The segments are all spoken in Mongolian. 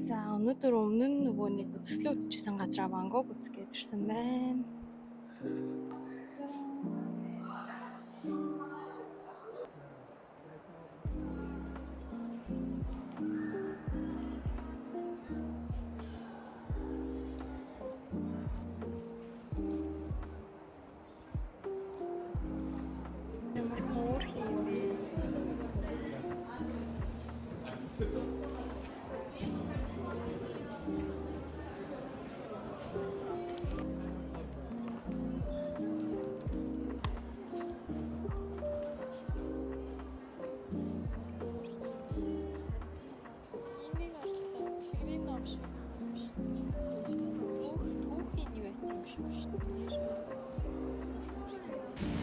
За өнөөдөр өмнө нь нөгөө нэг үзэсгэлэн үзчихсэн газраа Ван Гог үзгээд ирсэн байна. Ямар муур хийвэ.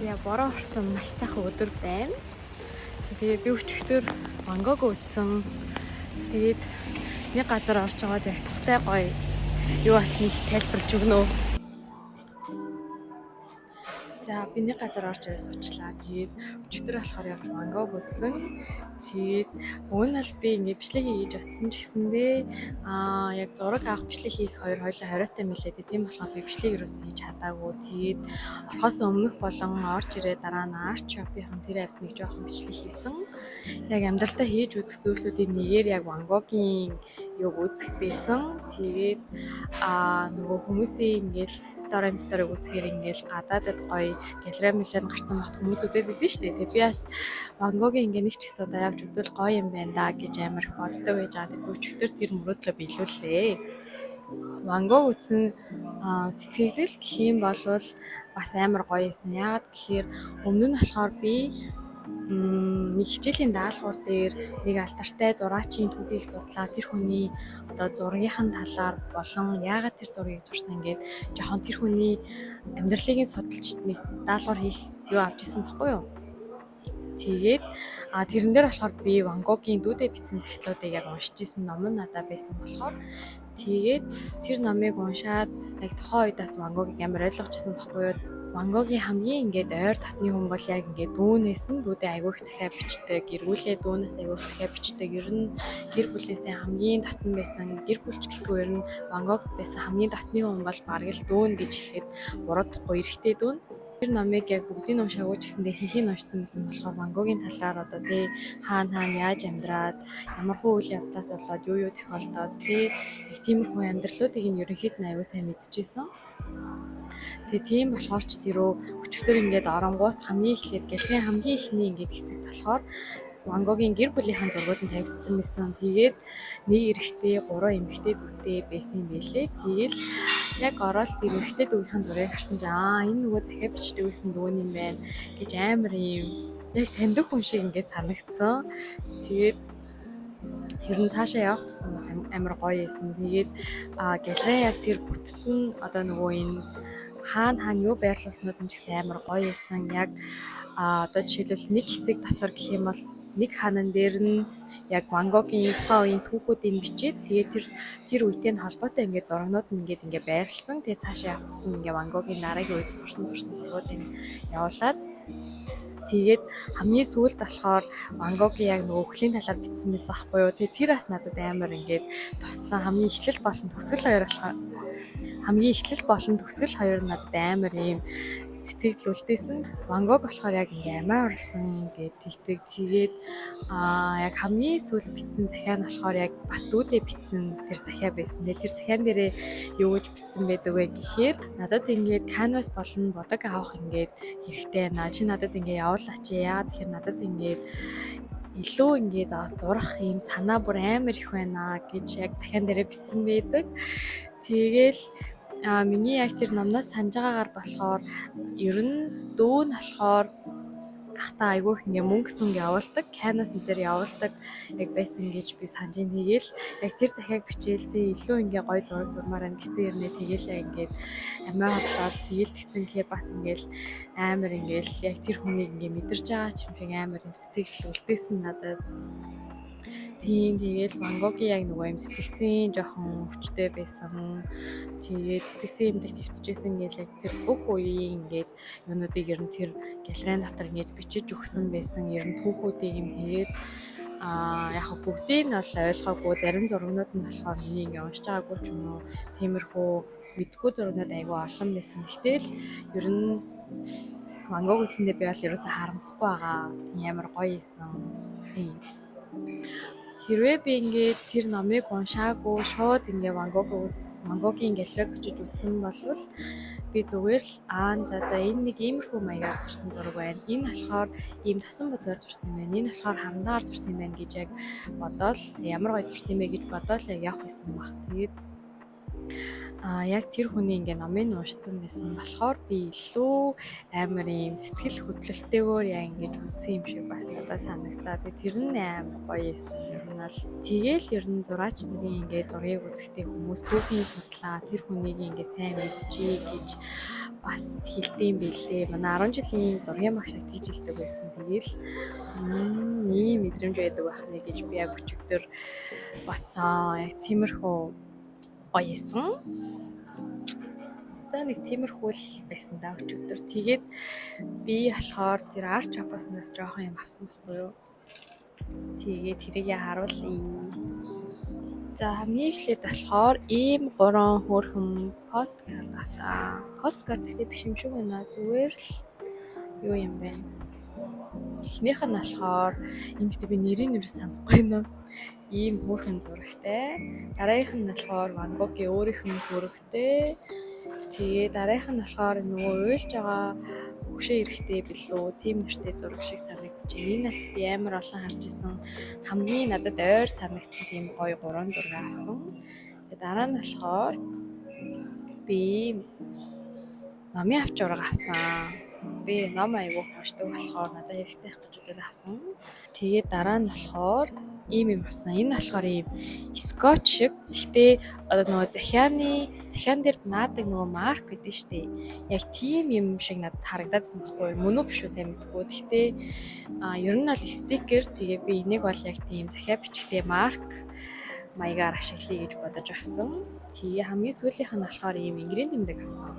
За бороо орсон маш сайхан өдөр байна. Тэгээд би өчигдөр Ван Гог үзсэн. Тэгээд нэг газар орж байгаад яг тухтай гоё юу басныг тайлбарлаж өгнө үү. За би нэг газар орж ирээ суучлаа. Тэгээд өчигдөр болохоор явж Ван Гог үзсэн. Тэгээд өгн аль би ингээ бичлэг хийж утсан ч гэсэндээ яг зураг авах бичлэг хийх хоёулаа хориотой мэлээ. Тийм болохоор би бичлэг ерөөсөө хийж чадаагүй. Тэгээд орохоос өмнөх болон орж ирээ дараа нь арт шопийн тэр авт нэг жоохон бичлэг хийсэн. Яг амьдралтаа хийж үзэх зүйлсүүдийн нэгээр яг Ван Гогийн юг үзэх байсан. Тэгээд нөгөө хүмүүсийн ингээл стори үзэхээр ингээл гадаадад гоё галерей мэлэн гарсан бат хүмүүс үзээд идэв штэ. Тэгээд би бас Ван Гогийн ингээ нэг ч гэсэн удаа явж үзвэл гоё юм байна да гэж амар боддог байж байгаа. Тэгээд өчигдөр тэр мөрөөдлөө биелүүллээ. Ван Гог үзсэн сэтгэгдэл гэх юм бол бас амар гоё юмсан. Яагаад гэхээр өмнө нь болохоор би нэг хичээлийн даалгавар дээр нэг алдартай зураачийн түүхийг судлаа. Тэр хүний одоо зургийнхын талаар болон яагаад тэр зургийг зурсан ингээд жоохон тэр хүний амьдралыг судалж нэг даалгавар хийх юу авч ирсэн баггүй юу. Тэгээд тэрэн дээр болохоор би Ван Гогийн дүүдээ бичсэн захидлуудыг яг уншиж ирсэн ном нь надад байсан болохоор тэгээд тэр номыг уншаад яг тухайн үедээс Ван Гогийг амар ойлгочихсон баггүй юу. Ван Гогийн хамгийн ингээд ойр татны хүн бол яг ингээд дүүнээс нь дүүдээ айгүйх захиа бичдэг, эргүүлээ дүүнээс айгүйх захиа бичдэг. Ер нь гэр бүлээсээ хамгийн татан байсан, гэр бүлчлэлгүй ер нь Ван Гогт байсан хамгийн татны хүн бол бараг л дүүн гэж хэлэхэд буруудахгүй эрэгтэй дүүн. Тэр номыг яг бүгдийг уншаагүй ч гэсэндээ хийхийг уншсан байсан болохоор Ван Гогийн талаар одоо тий хаана яаж амьдраад ямар хөө үйл явдлаас болоод юу тохиолдоод тий яг тиймэрхүү амьдралуудыг нь ерөнхийд нь аюу сайн мэдчихсэн. Тэгээ тийм болохоор ч тэрөө өчигдөр ингээд оронгууд хамгийн эхлээд галерейн хамгийн ихний ингээд хэсэг болохоор Ван Гогийн гэр бүлийнхэн зургууд нь тавигдсан байсан. Тэгээд нэг эрэгтэй, 3 эмэгтэй дүүтэй байсан юм байлээ. Тэгээл яг ороод тэр эмэгтэй дүүгийн зургийг харсан чинь энэ нөгөө захиа бичдэг байсан дүүн юм байна гэж амар юм яг таньдаг хүн шиг ингээд санагдсан. Тэгээд хэрэн цаашаа явах гэсэн амар гоё байсан. Тэгээд галерей яг тэр бүтцэн одоо нөгөө энэ хаана юу байрлуулснууд нь ч гэсэн амар гоё байсан. Яг одоо жишээлбэл нэг хэсэг дотор гэх юм бол нэг хаанан дээр нь яг Ван Гогийн тухайн үеийн түүхүүдийг бичээд тэгээд тэр үетэй холбоотой ингээд зурагнууд нь ингээд байрлалцсан. Тэгээд цаашаа явсан ингээд Ван Гогийн дараагийн үед сурсан зургуудыг явуулаад тэгээд хамгийн сүүлд болохоор Ван Гогийн яг нөгөө өхлийн талаар бичсэн байсан байхгүй юу. Тэгээд тэр бас надад амар ингээд туссан. Хамгийн эхлэл болон төгсгөл хоёр надад амар ийм сэтгэл үлдээсэн. Ван Гог болохоор яг ингээ амиа орсон гэдэг тэгдэг. Тэгээд яг хамгийн сүүл бичсэн захиа нь болохоор яг бас дүүдээ бичсэн тэр захиа байсан. Тэр захиан дээрээ юу гэж бичсэн байдаг вэ гэхээр надад ингээд canvas болон бодог авах ингээд хэрэгтэй байна. Чи надад ингээ явуулаач. Яагаад тэгэхээр надад ингээд илүү ингээд зурах юм санаа бүр амар их байна гэж яг захиан дээрээ бичсэн байдаг. Тэгээл миний яг тэр номноос санаж байгаагаар болохоор ер нь дүүн болохоор ахта айгүйх ингээ мөнгө сүнг явуулдаг, canvas дээр явуулдаг яг байсан гэж би санаж ин. Тэгээл яг тэр захиаг бичээл тэ илүү ингээ гоё зураг зурмаар байна гэсэн юм нэ. Тэгээл яг ингээд амиа хотлол тэгээл тэгсэн гэхээр бас ингээл амар ингээл яг тэр хүнийг ингээ мэдэрч байгаа ч юм шиг амар юм сэтгэл үлдээсэн надад. Тэгээд Ван Гогийн яг нөгөө юм сэтгцэн жоохон өвчтэй байсан. Тэгээд сэтгцэн юмдаг твтчихсэн гэж яг тэр бүх үеийн ингээд юунуудыг ер нь тэр галерейн дотор ингэж бичиж өгсөн байсан. Ер нь түүхүүдийг юм тэгээд Яг бүгдийг нь бол ойлгоогүй, зарим зургнууд нь болохоор миний ингээ уншиж байгаагүй ч юм уу. Тиймэрхүү мэдгүй зургнууд айгүй олон байсан. Гэтэл ер нь Ван Гог үзсэндээ би бол ерөөсөө харамсахгүй байгаа. Ямар гоё исэн. Тийм. Хэрвээ би ингээд тэр номыг уншаагүй шууд ингээ Ван Гогийн галерейг очиж үзсэн бол би зүгээр л за энэ нэг иймэрхүү маягаар зурсан зураг байна. Энэ болохоор ийм тасан бодоор зурсан юм байна. Энэ болохоор харандаар зурсан юм байна гэж яг бодоол ямар гоё зурсан юм бэ гэж бодоол яг явах гэсэн баг. Тэгээд яг тэр хүний ингээ номыг уншсан байсан болохоор би илүү амар юм сэтгэл хөдлөлтөөр яг ингэж үзсэн юм шиг бас надад санагцаа. Тэгээд тэр нь амар гоё байсан. Ер нь бол тэгэл ер нь зураач нарын ингээ зургийг үзэхдээ хүмүүс түүхийн судлаа тэр хүнийг ингээ сайн мэдчихье гэж бас хэлдэм билээ. Манай 10 жилийн зургийн багш тэгж хэлдэг байсан. Тэгэл ийм мэдрэмж байдаг байх нэ гэж би яг өчигдөр бацсан. Яг тиймэрхүү гоё исэн. За нэг тиймэрхүү л байсан даа өчигдөр. Тэгээд би болохоор тэр арч апаснаас жоохон юм авсан байхгүй юу. Тэгээд тэрийг харуулъя. За хамгийн эхлээд болохоор ийм 3 хөөрхөн посткарт авсан. Посткарт гэдэг биш юм шиг байна. Зүгээр л юу юм бэ? Эхнийх нь болохоор энд би нэрийг юу санахгүй байна. Ийм хөөрхөн зурагтай. Дараагийнх нь болохоор Ван Гогийн өөрийнх нь зурагтай. Тэгээ дараагийнх нь болохоор нөгөө уйлж байгаа хөгшөө эрэхтэй билүү тийм нэртэй зураг шиг санагдчих. Энээс би амар олон харж исэн. Хамгийн надад ойр санагдсан тийм гоё 3 зураг авсан. Тэгээ дараа нь болохоор би номын авч ураг авсан. Би ном аягүй уншдаг болохоор надад хэрэгтэй байх гэж удаад авсан. Тэгээ дараа нь болохоор ийм юм авсан. Энэ болохоор ийм скотч шиг. Гэхдээ одоо нөгөө захиан дээр наадаг нөгөө марк гэдэг шүү дээ. Яг тийм юм шиг надад харагдадсан байхгүй юу? Мөн үү биш үү сайн мэдгүй. Гэхдээ ер нь бол стикер. Тэгээ би энийг бол яг тийм захиа бичгтэй марк маягаар ашиглая гэж бодож авсан. Тэгээ хамгийн сүүлийнх нь болохоор ийм ингрийн тэмдэг авсан.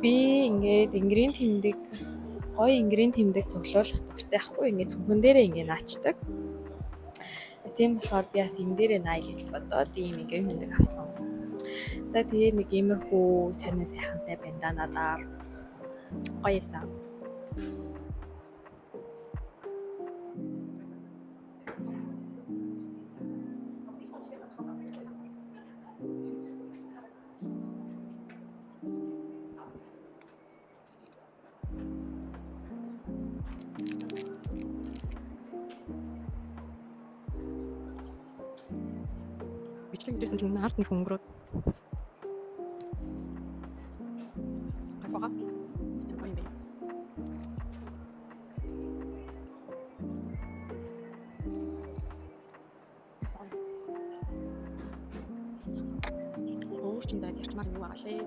Би ингээд гоё ингрийн тэмдэг цуглуулах дуртай байхгүй. Ингээд цүнхэн дээрээ ингээд наачдаг. Тийм болохоор би бас энэ дээрээ наая гэж бодоод ийм ингрийн тэмдэг авсан. За тэгээ нэг иймэрхүү сонин сайхантай банданадаар гоёсан. Бичлэг гэсэн чинь арт нэг өнгөрөөд. Гайхаа. Систем гоё юм бэ. Чин зай зарчмаар юу байгаа лээ.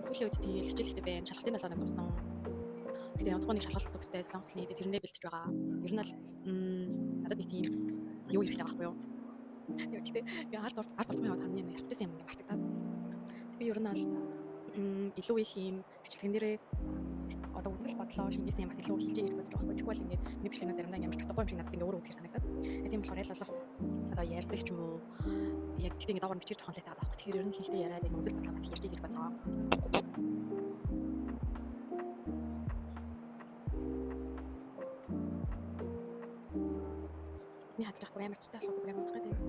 Сүүлийн үед тийм хичээлтэй байна. Шалгалтын 7 хоног дууссан. Тэгээ удахгүй нэг шалгалт төгсдөө солонгослын нийтэд тэрэндээ бэлтэж байгаа. Ер нь л надад нэг тийм юу хэрэгтэй байхгүй юу? Яа гэхдээ арт уртмын яваад хамгийн яртсан юм мартагдаад. Би ер нь бол илүү их юм бичлэгэн дээрээ одоо үзэл бодлоо шингээсэн юм бас илүү хийж ирэх бодож байгаа байхгүй. Тэгвэл ингээд нэг бичлэгнээ заримдаа ямар ч утгагүй юм шиг надад ингээд өөрөө үзэхэр санагдаад. Тийм болохоор аль болох одоо ярьдаг ч юм уу яг тийм ингээд доогоор бичиж тохон лайтай байгаа байхгүй. Тэгэхээр ер нь хэлтэй яриад энэ үзэл бодлоо бас ярьж гэж бодсон. Яа тэр ямар тухтай болохгүй амар тухтай.